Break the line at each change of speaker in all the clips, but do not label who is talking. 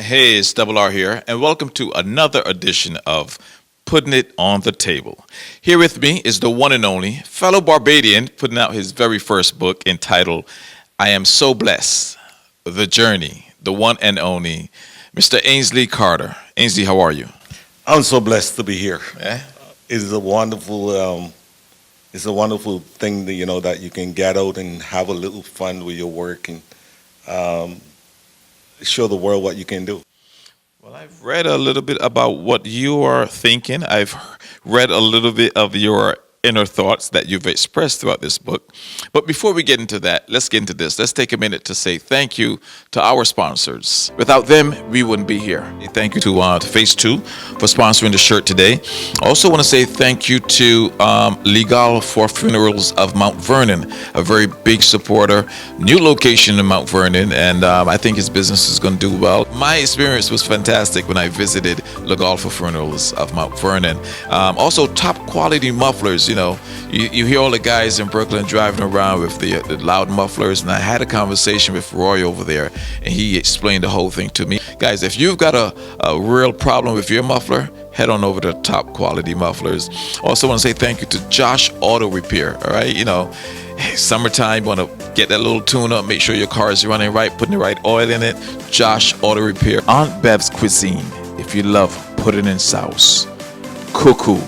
Hey, it's Double R here, and welcome to another edition of Putting It on the Table. Here with me is the one and only fellow Barbadian putting out his very first book entitled I Am So Blessed, The Journey, the one and only Mr. Ainsley Carter. Ainsley, how are you?
I'm so blessed to be here.
Eh?
It's a wonderful thing that that you can get out and have a little fun with your work and um, show the world what you can do.
Well, I've read a little bit about what you are thinking. I've read a little bit of your inner thoughts that you've expressed throughout this book. But before we get into that, let's get into this. Let's take a minute to say thank you to our sponsors. Without them, we wouldn't be here. Thank you to Phase 2 for sponsoring the shirt today. Also want to say thank you to Legal for Funerals of Mount Vernon, a very big supporter, new location in Mount Vernon, and I think his business is going to do well. My experience was fantastic when I visited Legal for Funerals of Mount Vernon. Also, top quality mufflers. You hear all the guys in Brooklyn driving around with the loud mufflers, and I had a conversation with Roy over there, and he explained the whole thing to me. Guys, if you've got a real problem with your muffler, head on over to Top Quality Mufflers. Also want to say thank you to Josh Auto Repair, all right? Summertime, you want to get that little tune up, make sure your car is running right, putting the right oil in it. Josh Auto Repair. Aunt Bev's Cuisine, if you love pudding and sauce, cuckoo,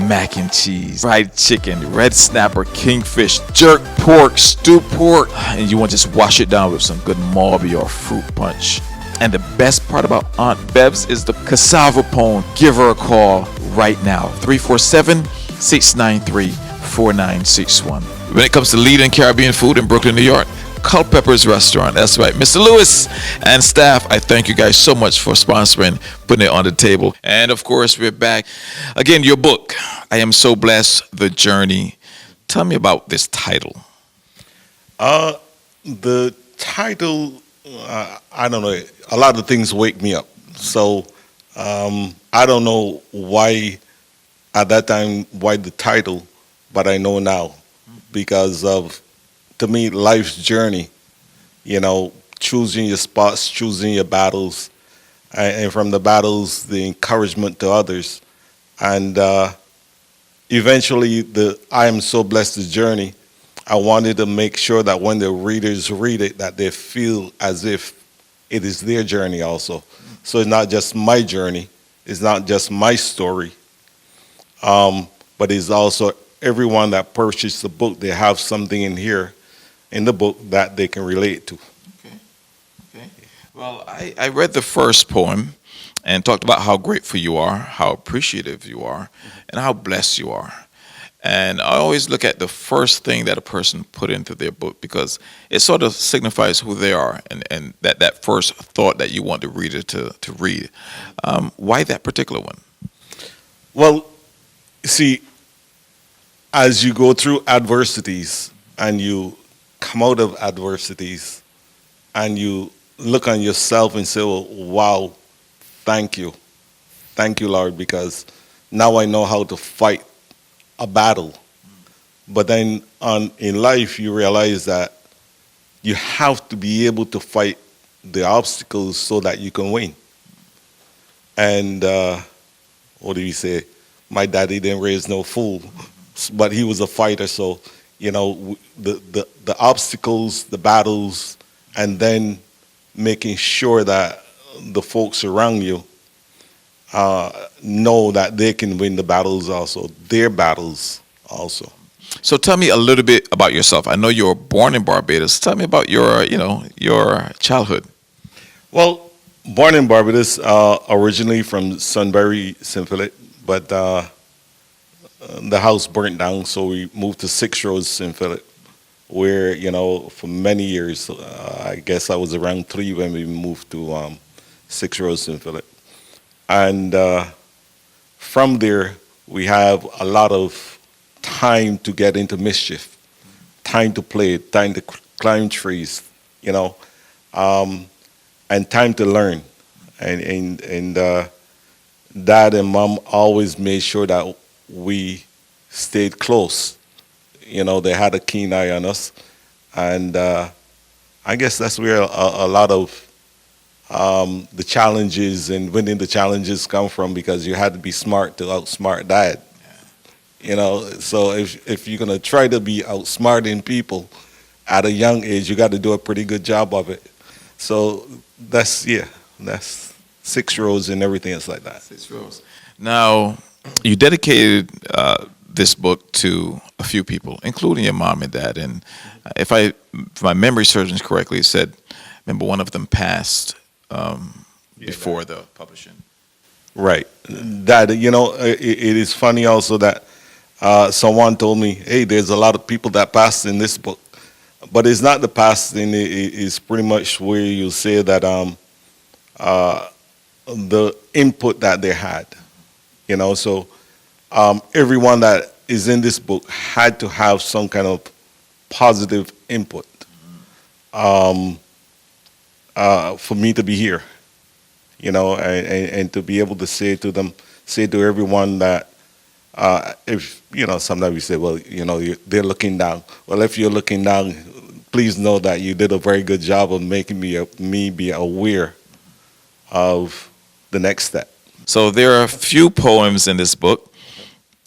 mac and cheese, fried chicken, red snapper, kingfish, jerk pork, stewed pork, and you want to just wash it down with some good Malby or fruit punch. And the best part about Aunt Bev's is the cassava pone. Give her a call right now, 347-693-4961. When it comes to leading Caribbean food in Brooklyn, New York, Culpepper's Restaurant. That's right. Mr. Lewis and staff, I thank you guys so much for sponsoring, putting it on the table. And of course, we're back. Again, your book, I Am So Blessed, The Journey. Tell me about this title.
The title, I don't know. A lot of things wake me up. So I don't know why at that time, why the title, but I know now because of, to me, life's journey, choosing your spots, choosing your battles, and from the battles, the encouragement to others. And eventually, the I Am So Blessed the Journey, I wanted to make sure that when the readers read it, that they feel as if it is their journey also. So it's not just my journey, it's not just my story, but it's also everyone that purchased the book, they have something in here in the book that they can relate to.
Okay. Well, I read the first poem and talked about how grateful you are, how appreciative you are, and how blessed you are. And I always look at the first thing that a person put into their book because it sort of signifies who they are and that first thought that you want the reader to read. Why that particular one?
Well, see, as you go through adversities and you come out of adversities and you look on yourself and say, well, wow, thank you, Lord, because now I know how to fight a battle. But then in life you realize that you have to be able to fight the obstacles so that you can win. And what do you say, my daddy didn't raise no fool, but he was a fighter. So the obstacles, the battles, and then making sure that the folks around you know that they can win the battles also, their battles also.
So tell me a little bit about yourself. I know you were born in Barbados. Tell me about your childhood.
Well, born in Barbados, originally from Sunbury, St. Philip, but the house burnt down, so we moved to 6 Roads, St. Philip, where, for many years, I guess I was around 3 when we moved to 6 Roads, St. Philip. And from there, we have a lot of time to get into mischief, time to play, time to climb trees, and time to learn. And Dad and Mom always made sure that we stayed close. They had a keen eye on us. And I guess that's where a lot of the challenges and winning the challenges come from, because you had to be smart to outsmart dad. You know, so if you're gonna try to be outsmarting people at a young age, you got to do a pretty good job of it. So that's 6 rows and everything else like that.
6 rows. Now, you dedicated this book to a few people, including your mom and dad. And if my memory serves correctly, it said, remember one of them passed before the publishing.
Right. That it is funny also that someone told me, "Hey, there's a lot of people that passed in this book," but it's not the passing. It's pretty much where you say that the input that they had. So everyone that is in this book had to have some kind of positive input for me to be here. And to be able to say to everyone that if sometimes we say, well, they're looking down. Well, if you're looking down, please know that you did a very good job of making me be aware of the next step.
So there are a few poems in this book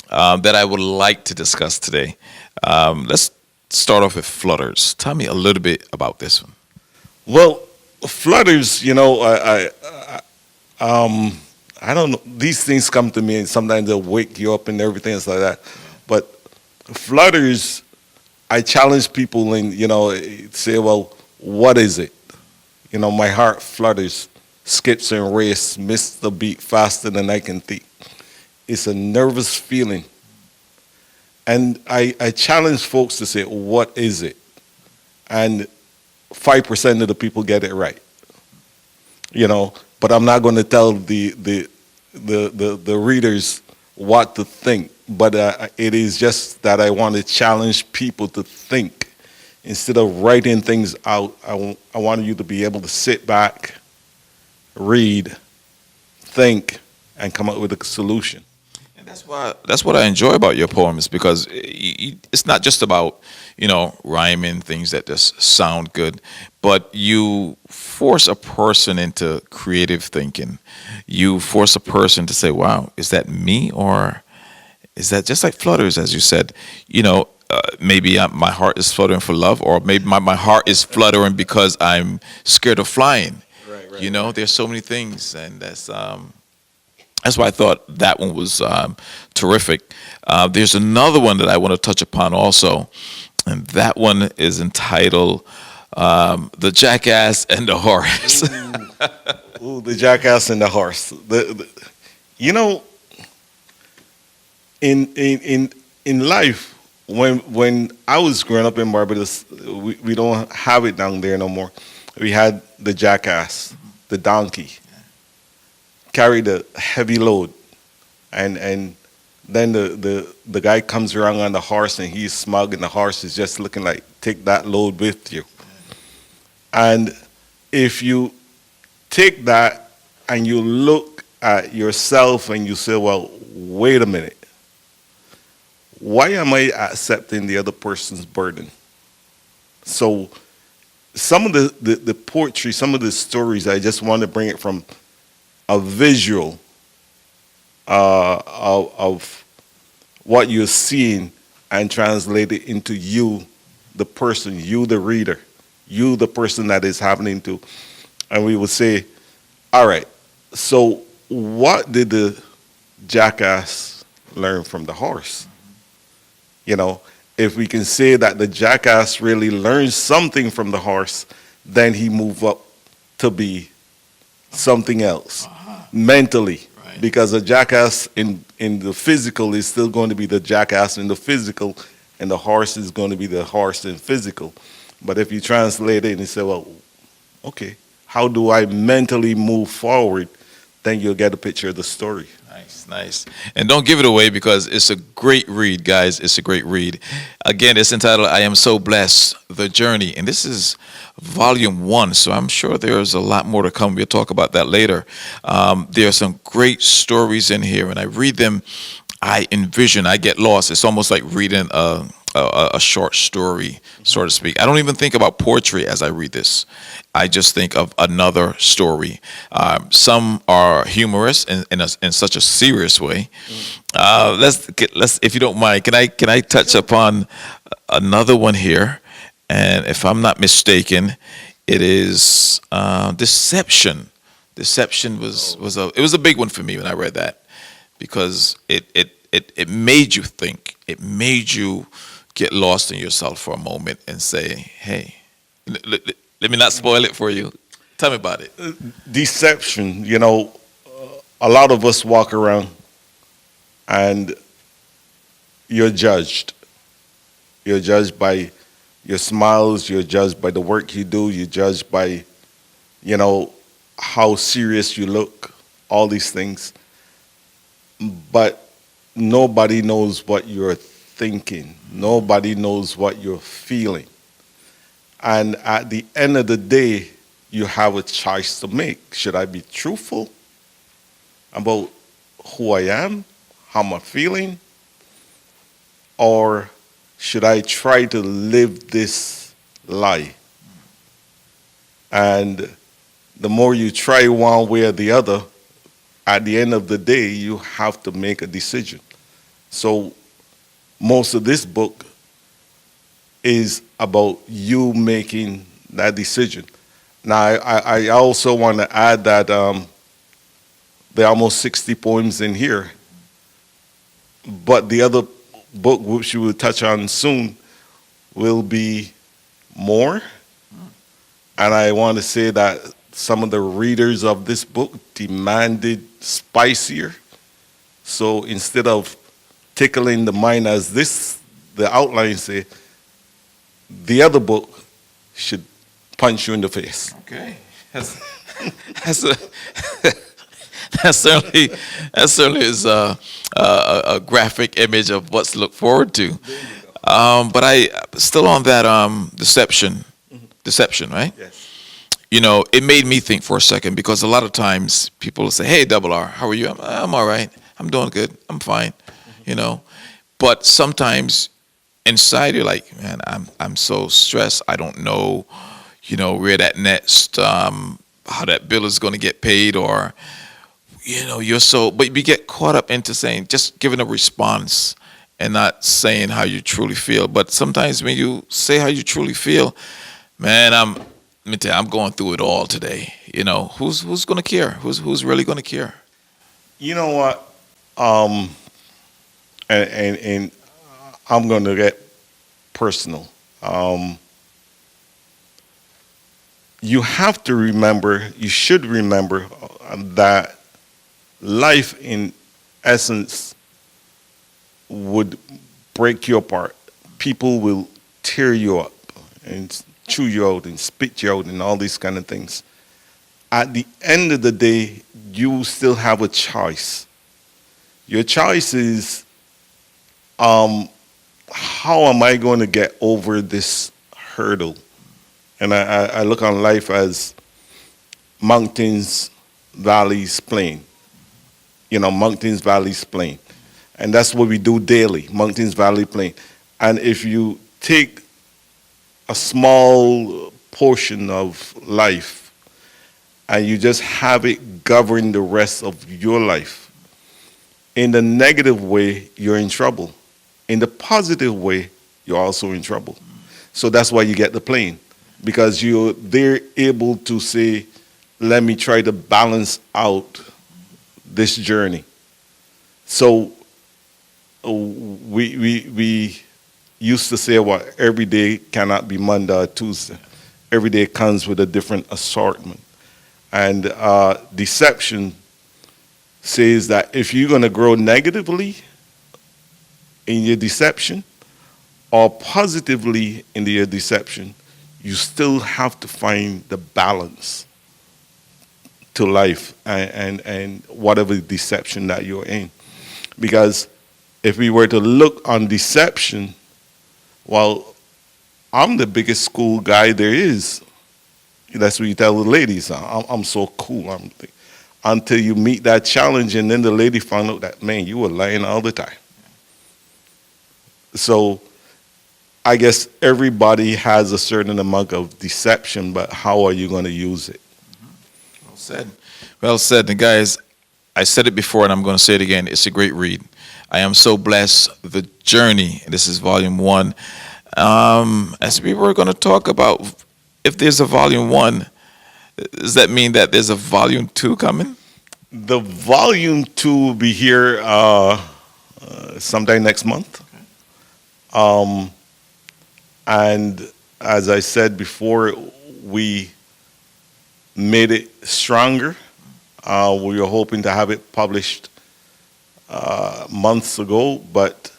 that I would like to discuss today. Let's start off with Flutters. Tell me a little bit about this one.
Well, Flutters, I don't know. These things come to me, and sometimes they'll wake you up and everything else like that. But Flutters, I challenge people and say, well, what is it? My heart flutters, skips and races, miss the beat faster than I can think. It's a nervous feeling, and I challenge folks to say, what is it? And 5% of the people get it right. But I'm not going to tell the readers what to think. But it is just that I want to challenge people to think. Instead of writing things out, I want you to be able to sit back, read, think, and come up with a solution.
And that's what I enjoy about your poems, because it's not just about rhyming things that just sound good, but you force a person into creative thinking. You force a person to say, wow, is that me, or is that just like Flutters, as you said? Maybe my heart is fluttering for love, or maybe my heart is fluttering because I'm scared of flying. Right. There's so many things, and that's why I thought that one was terrific. There's another one that I want to touch upon also, and that one is entitled "The Jackass and the Horse."
Ooh, the jackass and the horse. In life, when I was growing up in Barbados, we don't have it down there no more. We had the jackass, the donkey, carried a heavy load, and then the guy comes around on the horse, and he's smug, and the horse is just looking like, take that load with you. And if you take that and you look at yourself and you say, well, wait a minute, why am I accepting the other person's burden? So some of the poetry, some of the stories, I just want to bring it from a visual of what you're seeing and translate it into you, the person, you, the reader, you, the person that is happening to. And we would say, all right, so what did the jackass learn from the horse? If we can say that the jackass really learns something from the horse, then he move up to be something else mentally. Right. Because a jackass in the physical is still going to be the jackass in the physical, and the horse is going to be the horse in physical. But if you translate it and you say, well, okay, how do I mentally move forward? Then you'll get a picture of the story.
Nice. And don't give it away, because it's a great read, guys. It's a great read. Again, it's entitled I Am So Blessed, The Journey. And this is volume 1, so I'm sure there's a lot more to come. We'll talk about that later. There are some great stories in here, and I read them, I envision, I get lost. It's almost like reading a a short story, so to speak. I don't even think about poetry as I read this. I just think of another story. Some are humorous in such a serious way. Let's, if you don't mind, can I touch upon another one here? And if I'm not mistaken, it is deception. Deception was a big one for me when I read that, because it made you think. It made you get lost in yourself for a moment and say, "Hey, let me not spoil it for you. Tell me about it."
Deception, a lot of us walk around and you're judged. You're judged by your smiles, you're judged by the work you do, you're judged by, how serious you look, all these things. But nobody knows what you're thinking. Nobody knows what you're feeling. And at the end of the day, you have a choice to make. Should I be truthful about who I am, how I'm feeling, or should I try to live this lie? And the more you try one way or the other, at the end of the day, you have to make a decision. So most of this book is about you making that decision. Now, I also want to add that there are almost 60 poems in here, but the other book, which we will touch on soon, will be more. And I want to say that some of the readers of this book demanded spicier. So instead of tickling the mind as the outline say, the other book should punch you in the face.
Okay, that's a, that certainly is a graphic image of what's to look forward to. But I still on that deception, right?
Yes.
It made me think for a second, because a lot of times people will say, "Hey, Double R, how are you?" I'm all right. I'm doing good. I'm fine. But sometimes inside you're like, "Man, I'm so stressed. I don't know, where that next how that bill is going to get paid, or you're so." But you get caught up into saying, just giving a response and not saying how you truly feel. But sometimes when you say how you truly feel, man, let me tell you, I'm going through it all today. Who's going to care? Who's really going to care?
You know what? And I'm going to get personal. You have to remember, you should remember that life in essence would break you apart. People will tear you up and chew you out and spit you out and all these kind of things. At the end of the day, you still have a choice. Your choice is, how am I going to get over this hurdle? And I look on life as mountains, valleys, plain. Mountains, valleys, plain. And that's what we do daily, mountains, valley, plain. And if you take a small portion of life and you just have it govern the rest of your life, in the negative way, you're in trouble. In the positive way, you're also in trouble. So that's why you get the plane, because they're able to say, let me try to balance out this journey. So we used to say, well, every day cannot be Monday or Tuesday. Every day comes with a different assortment. And deception says that if you're going to grow negatively in your deception or positively in your deception, you still have to find the balance to life and whatever deception that you're in. Because if we were to look on deception, well, I'm the biggest school guy there is. That's what you tell the ladies. I'm so cool. Until you meet that challenge, and then the lady found out that, man, you were lying all the time. So I guess everybody has a certain amount of deception, but how are you going to use it?
Well said. Well said. And guys, I said it before and I'm going to say it again. It's a great read. I am so blessed. The Journey, this is volume one. As we were going to talk about, if there's a volume one, does that mean that there's a volume two coming?
The volume two will be here sometime next month. And as I said before, we made it stronger. We were hoping to have it published months ago, but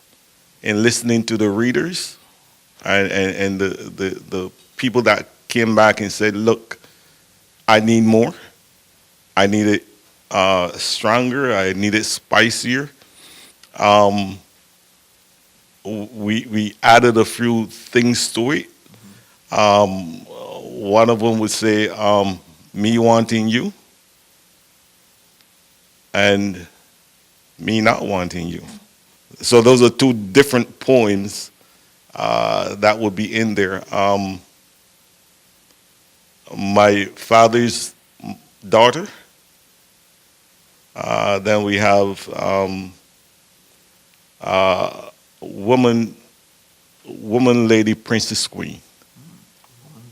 in listening to the readers and the people that came back and said, look, I need more. I need it stronger. I need it spicier. We added a few things to it. One of them would say, me wanting you and me not wanting you. So those are two different poems that would be in there. My father's daughter. Then we have woman, lady, princess, queen.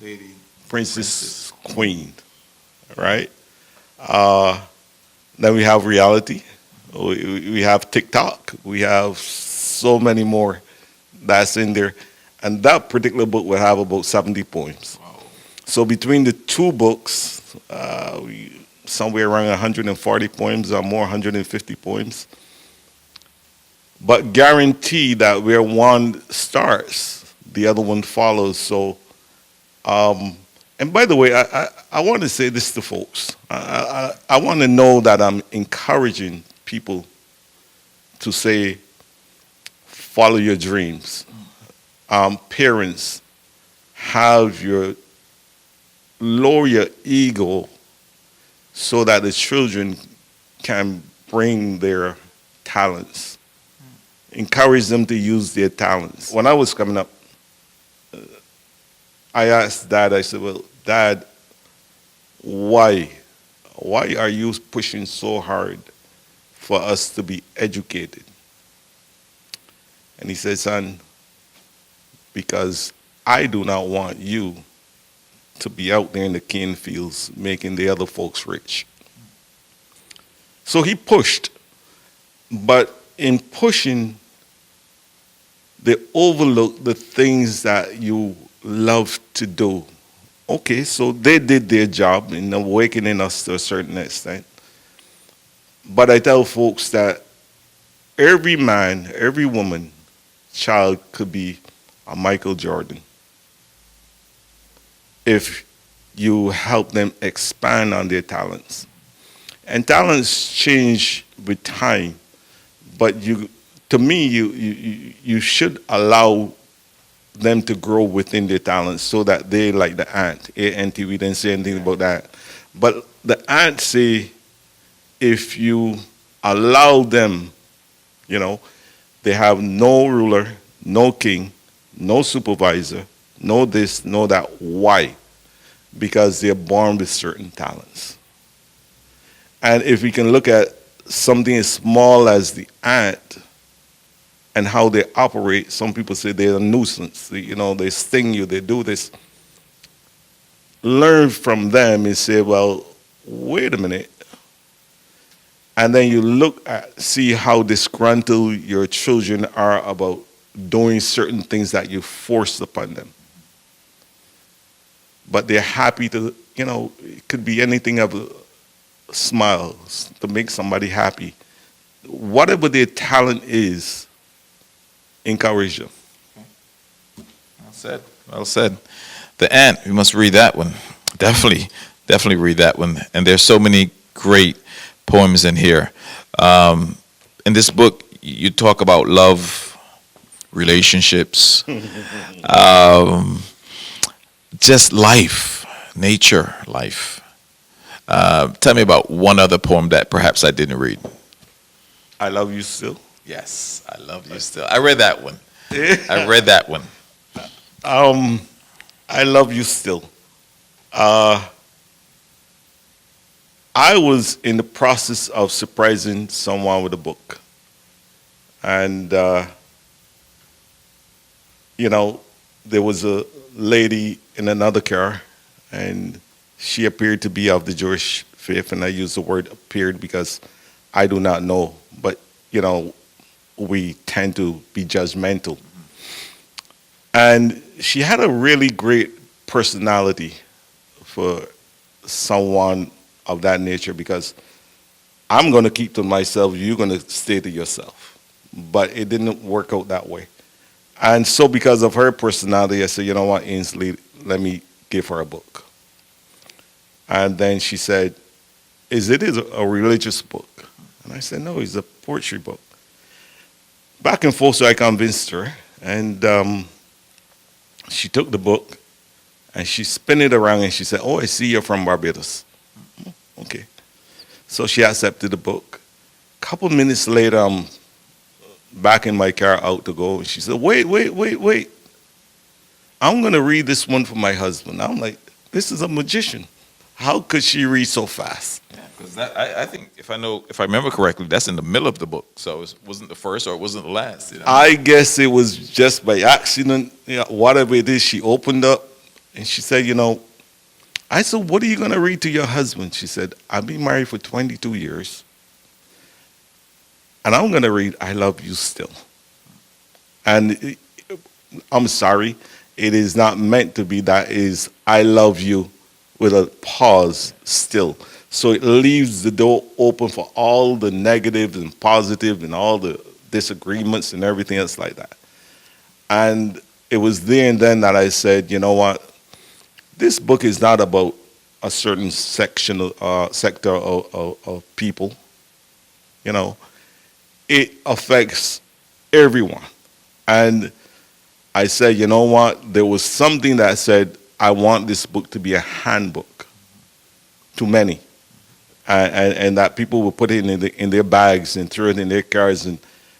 Lady.
Princess, queen, right? Then we have reality. We have TikTok. We have so many more that's in there. And that particular book will have about 70 poems.
Wow.
So between the two books, somewhere around 140 poems or more, 150 poems. But guarantee that where one starts, the other one follows. So, and by the way, I want to say this to folks. I want to know that I'm encouraging people to say, follow your dreams. Parents, lower your ego so that the children can bring their talents. Encourage them to use their talents. When I was coming up, I asked Dad, I said, well, Dad, why are you pushing so hard for us to be educated? And he said, son, because I do not want you to be out there in the cane fields making the other folks rich. So he pushed, but in pushing, they overlook the things that you love to do. Okay, so they did their job in awakening us to a certain extent. But I tell folks that every man, every woman, child could be a Michael Jordan if you help them expand on their talents. And talents change with time, but to me, you should allow them to grow within their talents so that they, like the ant, A-N-T, we didn't say anything about that. But the ant say, if you allow them, they have no ruler, no king, no supervisor, no this, no that. Why? Because they're born with certain talents. And if we can look at something as small as the ant and how they operate, some people say they're a nuisance. They sting you, they do this. Learn from them and say, well, wait a minute. And then you see how disgruntled your children are about doing certain things that you force upon them. But they're happy to, it could be anything of a smile to make somebody happy. Whatever their talent is, encourage them.
Well said. Well said. The Ant, we must read that one. Definitely read that one. And there's so many great poems in here. In this book, you talk about love, relationships, just life, nature, life. Tell me about one other poem that perhaps I didn't read.
I Love You Still.
Yes, I Love You Still. I read that one. I read that one.
Um, I love you still. Uh, I was in the process of surprising someone with a book, and you know, there was a lady in another car, and she appeared to be of the Jewish faith, and I use the word appeared because I do not know, but you know, we tend to be judgmental. And she had a really great personality for someone of that nature because I'm going to keep to myself, you're going to stay to yourself. But it didn't work out that way. And so, because of her personality, I said, you know what, Ainsley, let me give her a book. And then she said, is it a religious book? And I said, no, it's a poetry book. Back and forth, so I convinced her. And she took the book and she spun it around and she said, oh, I see you're from Barbados. Okay. So she accepted the book. A couple minutes later, I'm back in my car out to go. And she said, wait. I'm going to read this one for my husband. I'm like, this is a magician. How could she read so fast?
Yeah, because I think if I remember correctly, that's in the middle of the book. So it wasn't the first or it wasn't the last. You know?
I guess it was just by accident, you know, whatever it is, she opened up and she said, you know, I said, what are you going to read to your husband? She said, I've been married for 22 years. And I'm going to read, I love you still. And I'm sorry, it is not meant to be that is, I love you with a pause still. So it leaves the door open for all the negative and positive and all the disagreements and everything else like that. And it was there and then that I said, you know what? This book is not about a certain section, sector of people. You know, it affects everyone. And I said, you know what? There was something that said, I want this book to be a handbook to many. And that people will put it in their bags and throw it in their cars. And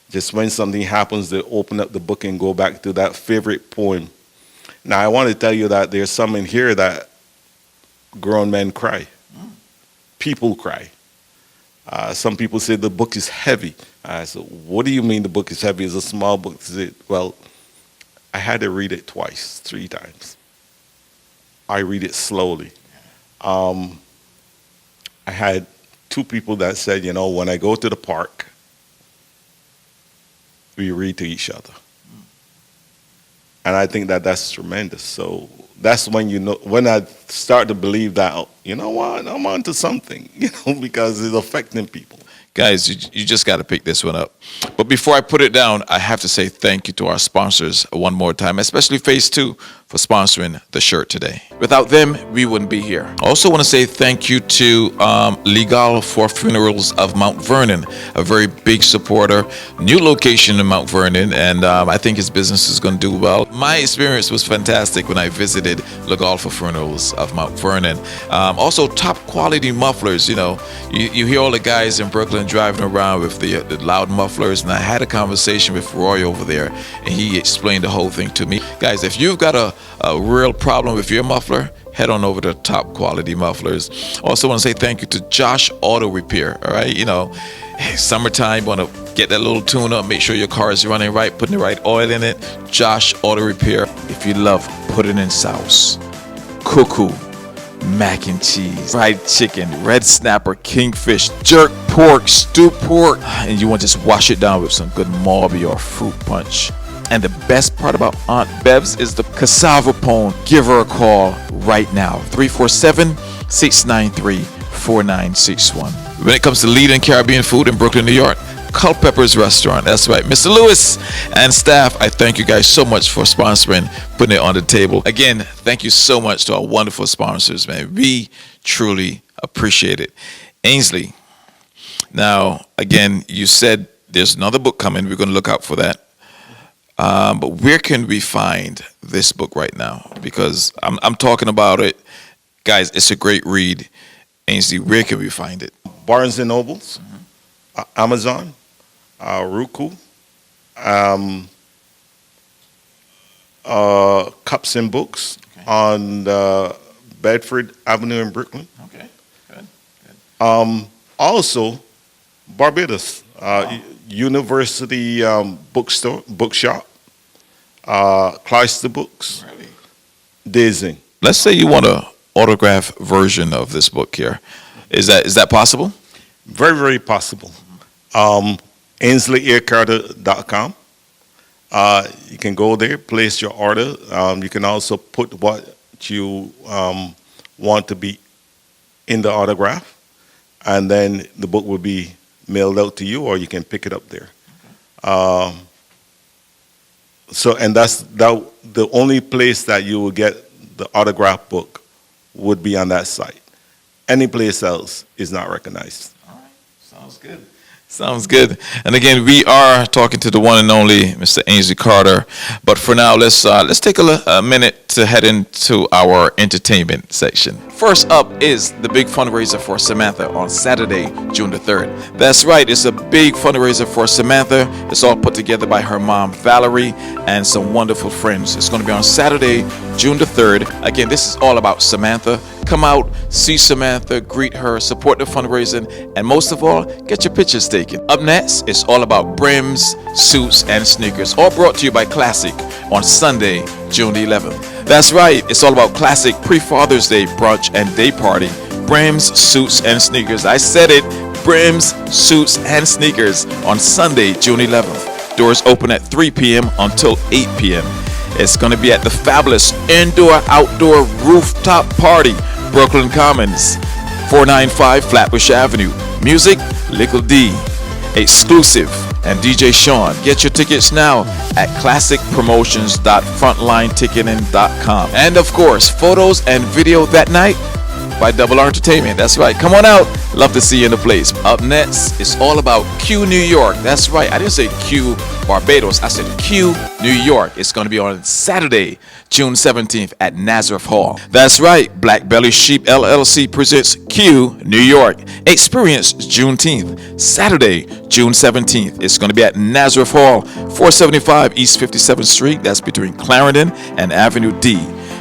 just when something happens, they open up the book and go back to that favorite poem. Now, I want to tell you that there's some in here that grown men cry. People cry. Some people say the book is heavy. I said, what do you mean the book is heavy? It's a small book. I said, well, I had to read it twice, 3 times. I read it slowly. I had 2 people that said, you know, when I go to the park, we read to each other. And I think that that's tremendous. So that's when you know, when I start to believe that, you know what, I'm onto something, you know, because it's affecting people.
Guys, you just got to pick this one up. But before I put it down, I have to say thank you to our sponsors one more time, especially Phase 2 for sponsoring the shirt today. Without them, we wouldn't be here. I also want to say thank you to Legal for Funerals of Mount Vernon, a very big supporter, new location in Mount Vernon, and I think his business is going to do well. My experience was fantastic when I visited Legal for Funerals of Mount Vernon. Also, top quality mufflers. You know, you hear all the guys in Brooklyn driving around with the loud mufflers, and I had a conversation with Roy over there, and he explained the whole thing to me. Guys, if you've got a real problem with your muffler, head on over to Top Quality Mufflers. Also want to say thank you to Josh Auto Repair. All right, you know, summertime, want to get that little tune up, make sure your car is running right, putting the right oil in it. Josh Auto Repair. If you love pudding and sauce, cuckoo, mac and cheese, fried chicken, red snapper, kingfish, jerk pork, stewed pork, and you want to just wash it down with some good Malby or fruit punch. And the best part about Aunt Bev's is the cassava pone. Give her a call right now, 347-693-4961. When it comes to leading Caribbean food in Brooklyn, New York, Culpepper's Restaurant. That's right. Mr. Lewis and staff, I thank you guys so much for sponsoring, putting it on the table. Again, thank you so much to our wonderful sponsors, man. We truly appreciate it. Ainsley, now, again, you said there's another book coming. We're going to look out for that. But where can we find this book right now? Because I'm talking about it. Guys, it's a great read. Ainsley, where can we find it?
Barnes & Nobles, Amazon, Roku, Cups and Books
Okay.
on Bedford Avenue in Brooklyn.
Okay. Good. Good.
Also, Barbados
Wow.
University Bookshop, Clyster Books,
Really.
Daisy.
Let's say you want a autograph version of this book here. Is that possible?
Very, very possible. Um, AinsleyA.com. You can go there, place your order. You can also put what you want to be in the autograph, and then the book will be mailed out to you, or you can pick it up there. Um, and the only place that you will get the autograph book would be on that site. Any place else is not recognized.
All right. Sounds good. Sounds good. And again, we are talking to the one and only Mr. Ainsley Carter. But for now, let's take a minute to head into our entertainment section. First up is the big fundraiser for Samantha on Saturday, June the 3rd. That's right, it's a big fundraiser for Samantha. It's all put together by her mom, Valerie, and some wonderful friends. It's going to be on Saturday, June the 3rd. Again, this is all about Samantha. Come out, see Samantha, greet her, support the fundraising, and most of all, get your pictures taken. Up next, it's all about brims, suits, and sneakers, all brought to you by Classic on Sunday, June the 11th. That's right, it's all about Classic pre-Father's Day brunch and day party. Brims, suits, and sneakers. I said it, brims, suits, and sneakers on Sunday, June 11th. Doors open at 3 p.m. until 8 p.m. It's going to be at the fabulous indoor-outdoor rooftop party, Brooklyn Commons, 495 Flatbush Avenue. Music, Lickle D. Exclusive, and DJ Sean. Get your tickets now at classicpromotions.frontlineticketing.com. And of course, photos and video that night by Double R Entertainment. That's right. Come on out. Love to see you in the place. Up next, it's all about Q New York. That's right. I didn't say Q Barbados. I said Q New York. It's going to be on Saturday, June 17th at Nazareth Hall. That's right. Black Belly Sheep LLC presents Q New York. Experience Juneteenth. Saturday, June 17th. It's going to be at Nazareth Hall, 475 East 57th Street. That's between Clarendon and Avenue D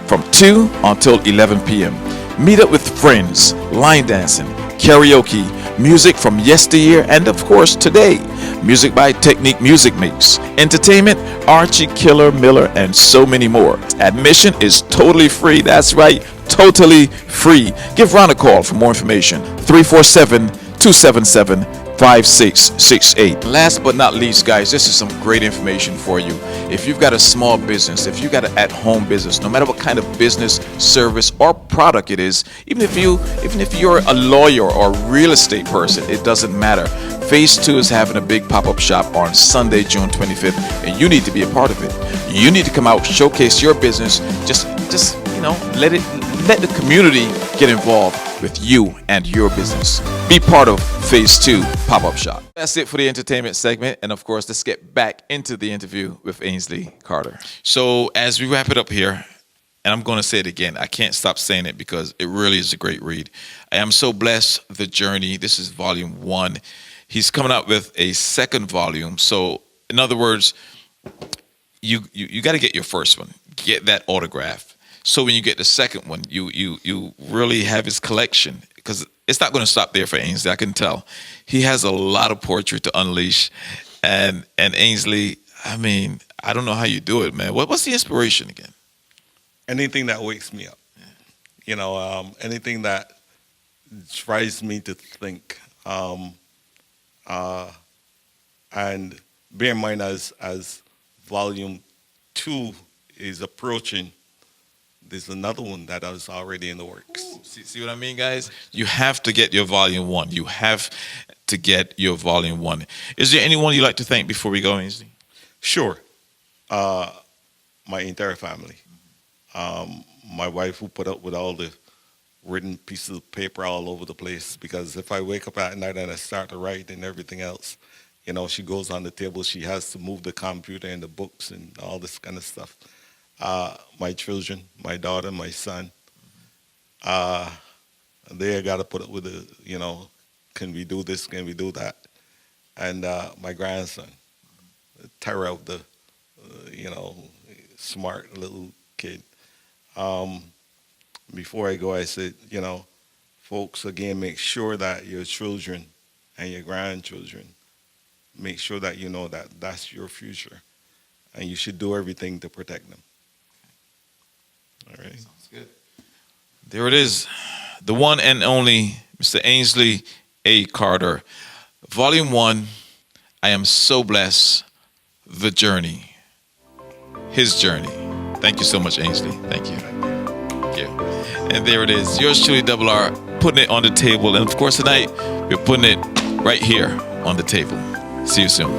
from 2 until 11 p.m. Meet up with friends, line dancing, karaoke, music from yesteryear, and of course today. Music by Technique Music Mix. Entertainment, Archie, Killer, Miller, and so many more. Admission is totally free. That's right, totally free. Give Ron a call for more information. 347-277-5668. Last but not least, guys, this is some great information for you. If you've got a small business, if you've got an at-home business, no matter what kind of business, service, or product it is, even if you're a lawyer or real estate person, it doesn't matter. Phase 2 is having a big pop-up shop on Sunday, June 25th, and you need to be a part of it. You need to come out, showcase your business, just let the community get involved with you and your business. Be part of Phase 2 Pop-Up Shop. That's it for the entertainment segment. And of course, let's get back into the interview with Ainsley Carter. So as we wrap it up here, and I'm going to say it again, I can't stop saying it because it really is a great read. I am so blessed, The Journey. This is volume 1. He's coming out with a second volume. So in other words, you got to get your first one. Get that autograph. So when you get the second one, you really have his collection, because it's not going to stop there for Ainsley. I can tell he has a lot of poetry to unleash, and Ainsley, I mean, I don't know how you do it, man. What's the inspiration again?
Anything that wakes me up, anything that tries me to think, and bear in mind as volume 2 is approaching. There's another one that is already in the works.
Ooh, see what I mean, guys? You have to get your volume 1. You have to get your volume 1. Is there anyone you'd like to thank before we go, Ainsley?
Sure. My entire family. My wife, who put up with all the written pieces of paper all over the place, because if I wake up at night and I start to write and everything else, she goes on the table, she has to move the computer and the books and all this kind of stuff. My children, my daughter, my son, they got to put up with can we do this, can we do that? And my grandson, the terror of the, smart little kid. Um, Before I go, I said, folks, again, make sure that your children and your grandchildren, make sure that you know that that's your future, and you should do everything to protect them. All right.
Sounds good. There it is, the one and only Mr. Ainsley A. Carter, Volume 1. I am so blessed. The journey, his journey. Thank you so much, Ainsley. Thank you. Thank you. And there it is. Yours truly, Double R, putting it on the table. And of course, tonight, we're putting it right here on the table. See you soon.